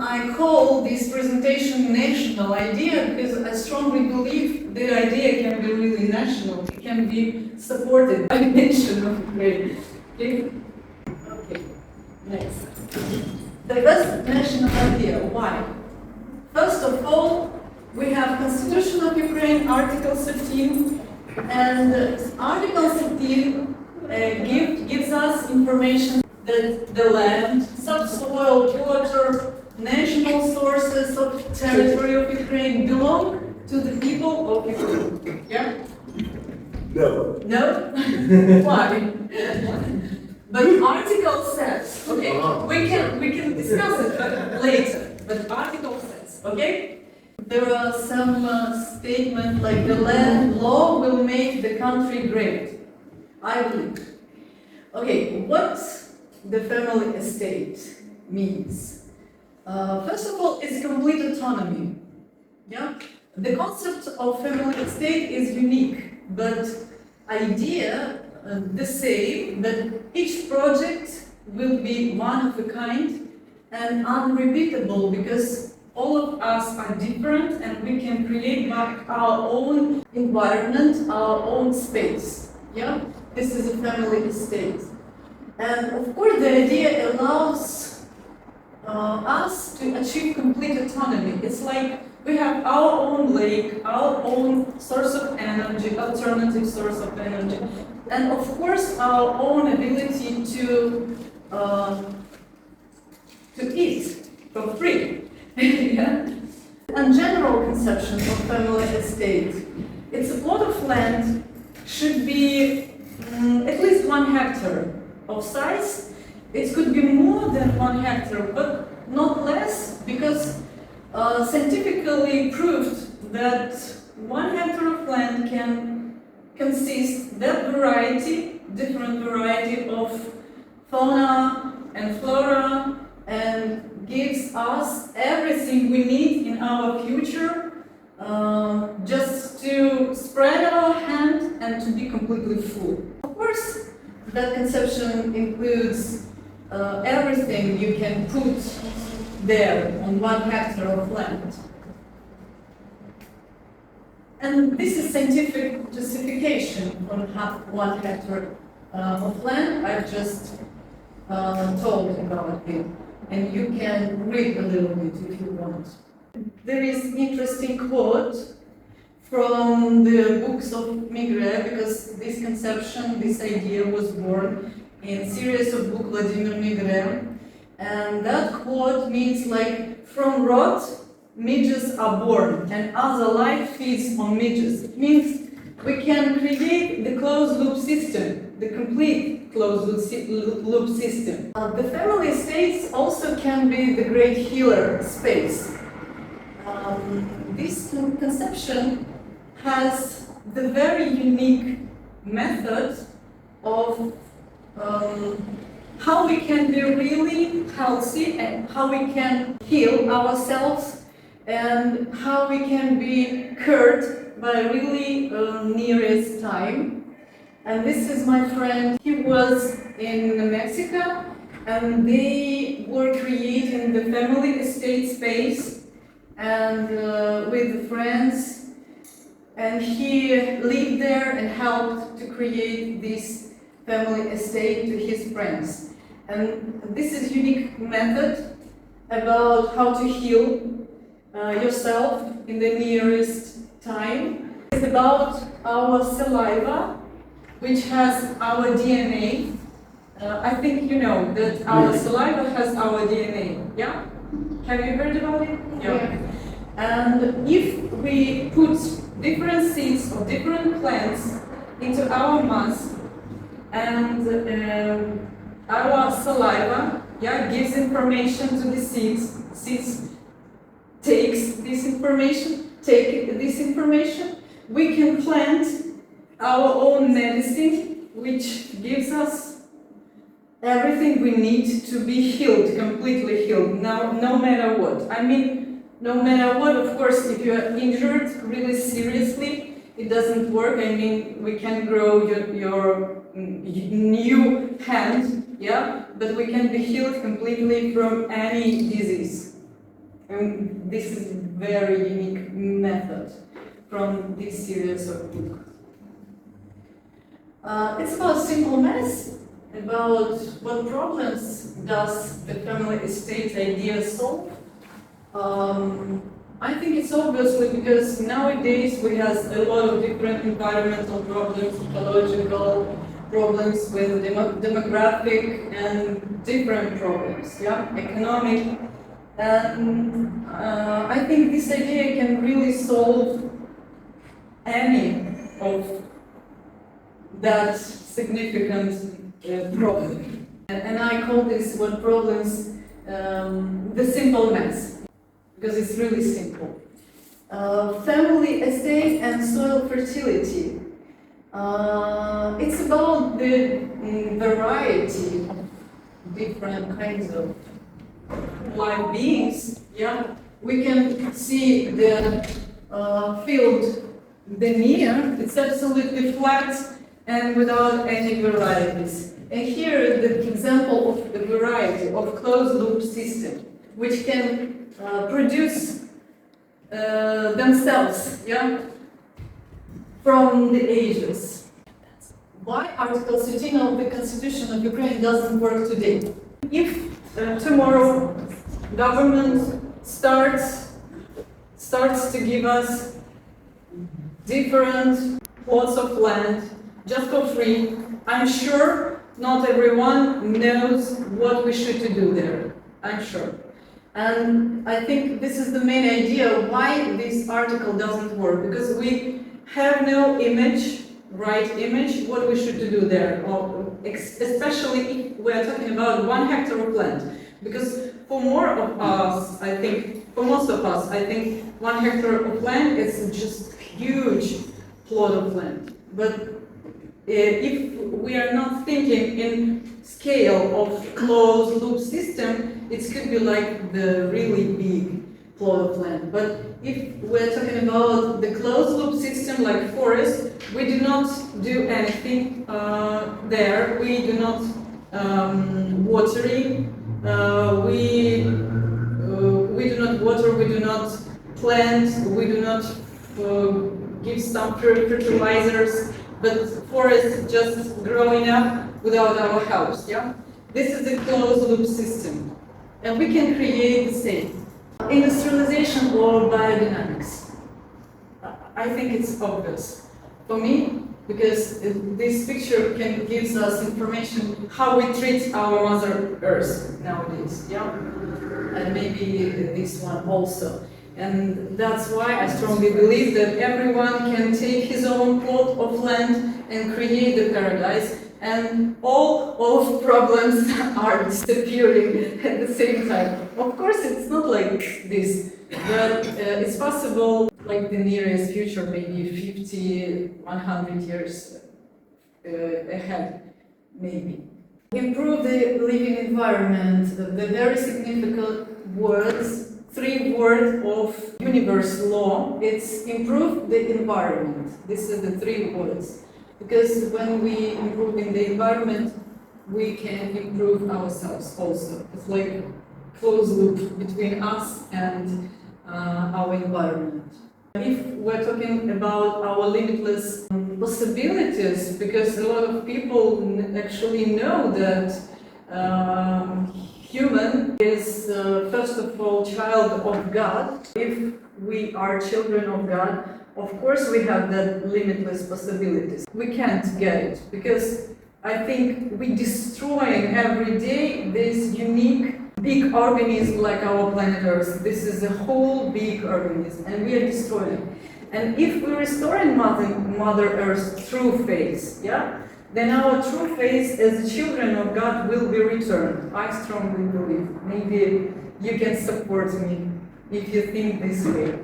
I call this presentation national idea because I strongly believe the idea can be really national. It can be supported by the nation of Ukraine. Okay? Okay. Next. The best national idea. Why? First of all, we have Constitution of Ukraine, Article 13, and Article 13 gives us information that the land, subsoil, water, national sources of territory of Ukraine belong to the people of Ukraine. Yeah? No. No? Why? But article says, okay, we can discuss it later, but article says, okay? There are some statements like the land law will make the country great. I believe. Okay, what the family estate means? First of all, it's complete autonomy. Yeah? The concept of family estate is unique, but idea the same, that each project will be one of a kind and unrepeatable because all of us are different and we can create our own environment, our own space. Yeah? This is a family estate. And of course the idea allows us to achieve complete autonomy. It's like we have our own lake, our own source of energy, alternative source of energy, and of course our own ability to eat for free. Yeah? And general conception of family estate. It's a plot of land should be at least 1 hectare of size. It could be more than 1 hectare, but not less, because scientifically proved that 1 hectare of land can consist that variety, different variety of fauna and flora, and gives us everything we need in our future, just to spread our hand and to be completely full. Of course, that conception includes everything you can put there on 1 hectare of land. And this is scientific justification on 1 hectare of land. I've just told about it. And you can read a little bit if you want. There is an interesting quote from the books of Migre, because this conception, this idea was born in series of books Vladimir Migre. And that quote means like, from rot, midges are born, and other life feeds on midges. It means we can create the closed loop system, the complete closed loop system. The family estates also can be the great healer space. This conception has the very unique method of how we can be really healthy and how we can heal ourselves and how we can be cured by really nearest time. And this is my friend. He was in Mexico and they were creating the family estate space and with friends, and he lived there and helped to create this family estate to his friends. And this is unique method about how to heal yourself in the nearest time. It's about our saliva, which has our DNA. I think you know that our saliva has our DNA, yeah? Have you heard about it? Yeah. And if we put different seeds of different plants into our mouth, and our saliva, yeah, gives information to the seeds. Seeds takes this information, we can plant our own medicine, which gives us everything we need to be healed, completely healed, no matter what. I mean, no matter what, of course, if you are injured really seriously, it doesn't work. I mean, we can grow your new hand, yeah, but we can be healed completely from any disease. this is very unique method from this series of books. It's about simple math, about what problems does the family estate idea solve. I think it's obviously because nowadays we have a lot of different environmental problems, ecological problems with demographic and different problems, yeah, economic. And I think this idea can really solve any of that significant problem. And I call this what problems the simple math, because it's really simple. Family estate and soil fertility. It's about the variety of different kinds of live beings. Yeah, we can see the field veneer. It's absolutely flat and without any varieties. And here the example of the variety of closed-loop system, which can produce themselves, yeah, from the ages. Why Article 13 of the Constitution of Ukraine doesn't work today? If tomorrow government starts to give us different plots of land just for free, I'm sure not everyone knows what we should do there. I'm sure. And I think this is the main idea why this article doesn't work, because we have no image, right image, what we should do there, especially if we're talking about 1 hectare of land. Because for more of us, I think, for most of us, I think 1 hectare of land is just huge plot of land. But if we are not thinking in scale of closed loop system, it could be like the really big plot of land. But if we're talking about the closed loop system like forest, we do not do anything there. We do not watering. We do not water. We do not plant. We do not give some fertilizers. But forest just growing up without our house. Yeah, this is a closed loop system. And we can create the same. Industrialization or biodynamics. I think it's obvious for me, because this picture can gives us information how we treat our Mother Earth nowadays, yeah? And maybe this one also. And that's why I strongly believe that everyone can take his own plot of land and create the paradise, and all problems are disappearing at the same time. Of course, it's not like this, but it's possible, like the nearest future, maybe 50, 100 years ahead, maybe. Improve the living environment, the very significant words, 3 words of universe law, it's improve the environment. This is the 3 words. Because when we improve in the environment, we can improve ourselves also. It's like a closed loop between us and our environment. If we're talking about our limitless possibilities, because a lot of people actually know that human is first of all child of God. If we are children of God, of course we have that limitless possibilities. We can't get it, because I think we destroying every day this unique big organism like our planet Earth. This is a whole big organism, and we are destroying. And if we restoring Mother Earth's true face, yeah, then our true face as children of God will be returned. I strongly believe. Maybe you can support me if you think this way.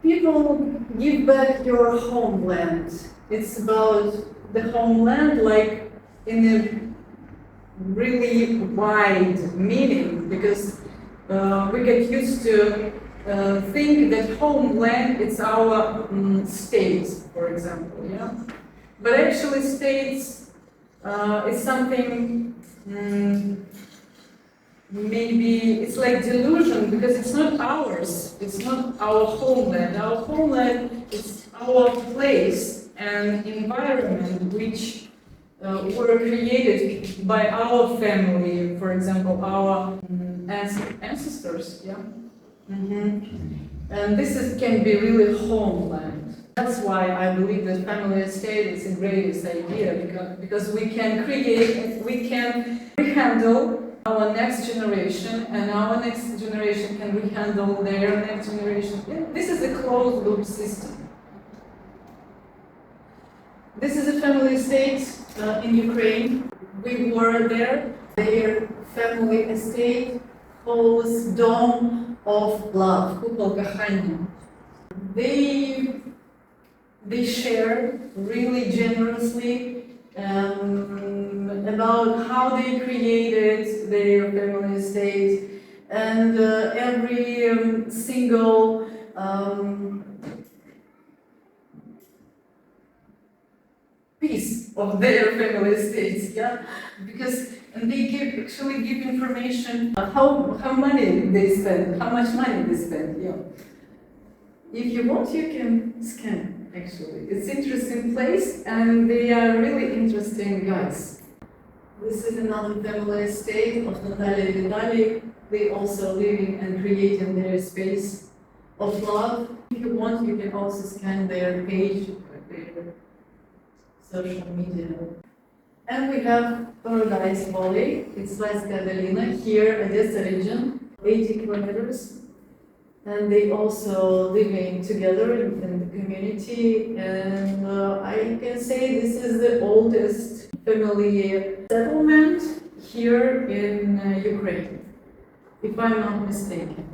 People give back your homeland. It's about the homeland like in a really wide meaning, because we get used to think that homeland is our states, for example, yeah. But actually, states is something maybe it's like delusion because it's not ours, it's not our homeland. Our homeland is our place and environment which were created by our family, for example, our ancestors, yeah? And this can be really homeland. That's why I believe that family estate is the greatest idea, because we can create, we can handle our next generation, and our next generation can handle their next generation. This is a closed loop system. This is a family estate in Ukraine. We were there. Their family estate holds Dome of Love, купол кохання. They share really generously about how they created their family estate, and every single piece of their family estates, yeah, because they actually give information how money they spend, how much money they spend, yeah. If you want, you can scan. Actually, it's an interesting place, and they are really interesting guys. This is another family estate of Natalia and Vitaly. They also living and creating their space of love. If you want, you can also scan their page, their social media. And we have Paradise Valley. It's Slaska Dolina here, Odessa region, 80 kilometers. And they also living together in the community, and I can say this is the oldest family settlement here in Ukraine, if I'm not mistaken.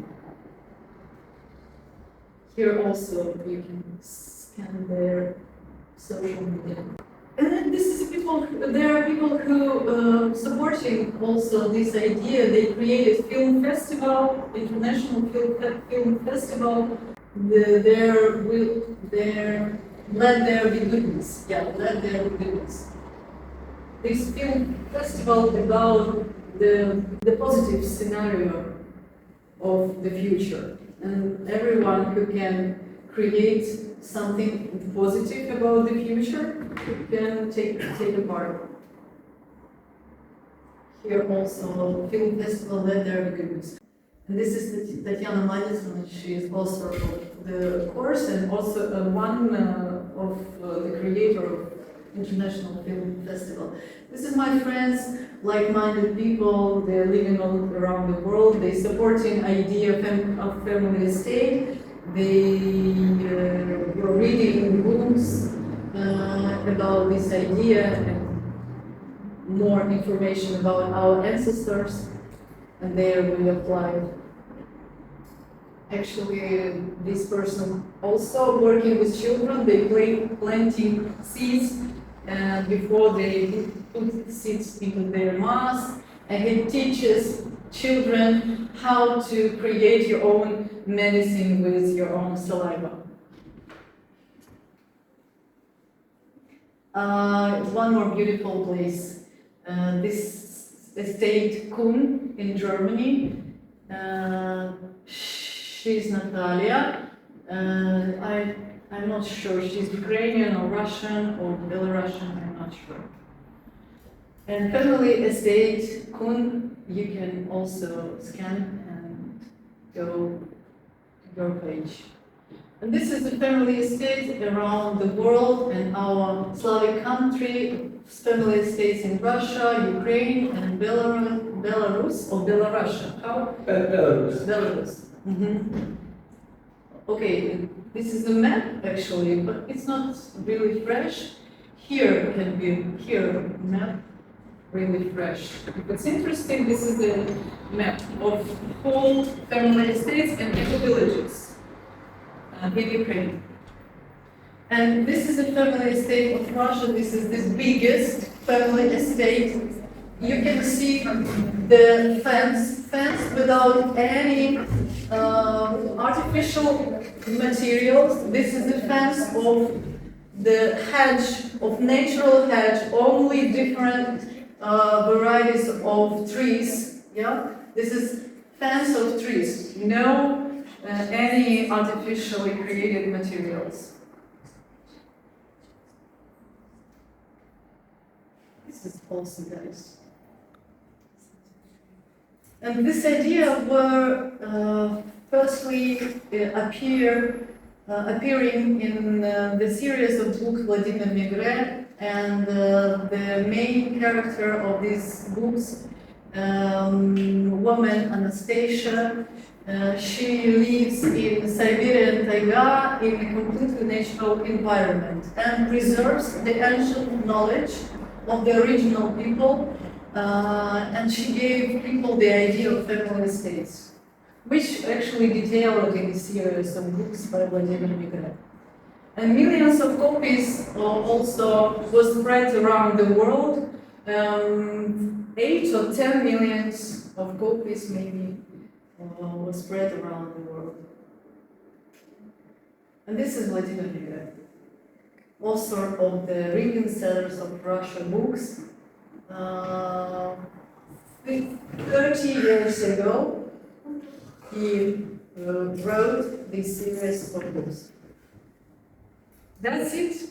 Here also you can scan their social media. And then there are people who supporting also this idea. They created film festival, international film festival. Let there be goodness. Yeah, let there be goodness. This film festival about the positive scenario of the future, and everyone who can create something positive about the future can take a part. Here also, film festival, let there be goodness. And this is Tatiana Madison. She is also of the course and also one of the creator of International Film Festival. This is my friends, like-minded people. They're living all around the world. They supporting idea of family estate. They were reading books about this idea and more information about our ancestors, and there we applied. Actually, this person also working with children. They planting seeds, and before they put seeds into their mass, and he teaches children how to create your own medicine with your own saliva. One more beautiful place. This estate Kuhn in Germany. She's Natalia. I'm not sure she's Ukrainian or Russian or Belarusian. I'm not sure. And family estate Kuhn, you can also scan and go to your page. And this is the family estate around the world and our Slavic country, family estates in Russia, Ukraine, and Belarus, or Belarus. How? Belarus. Belarus. Okay, this is the map actually, but it's not really fresh. Here can be map. Really fresh. If it's interesting, this is the map of whole family estates and eco-villages in Ukraine. And this is the family estate of Russia. This is the biggest family estate. You can see the fence without any artificial materials. This is the fence of the hedge, of natural hedge, only different varieties of trees, yeah, This is fence of trees, no any artificially created materials. This is also nice. And this idea were firstly appearing in the series of books Vladimir Maigret, and the main character of these books, woman Anastasia, she lives in Siberian taiga in a completely natural environment and preserves the ancient knowledge of the original people, and she gave people the idea of family estates, which actually detailed in a series of books by Vladimir Maigret. And millions of copies also was spread around the world. 8 or 10 millions of copies maybe was spread around the world. And this is Vladimir Maigret, author of the Reading Sellers of Russia books. 30 years ago, he wrote this series of books. That's it.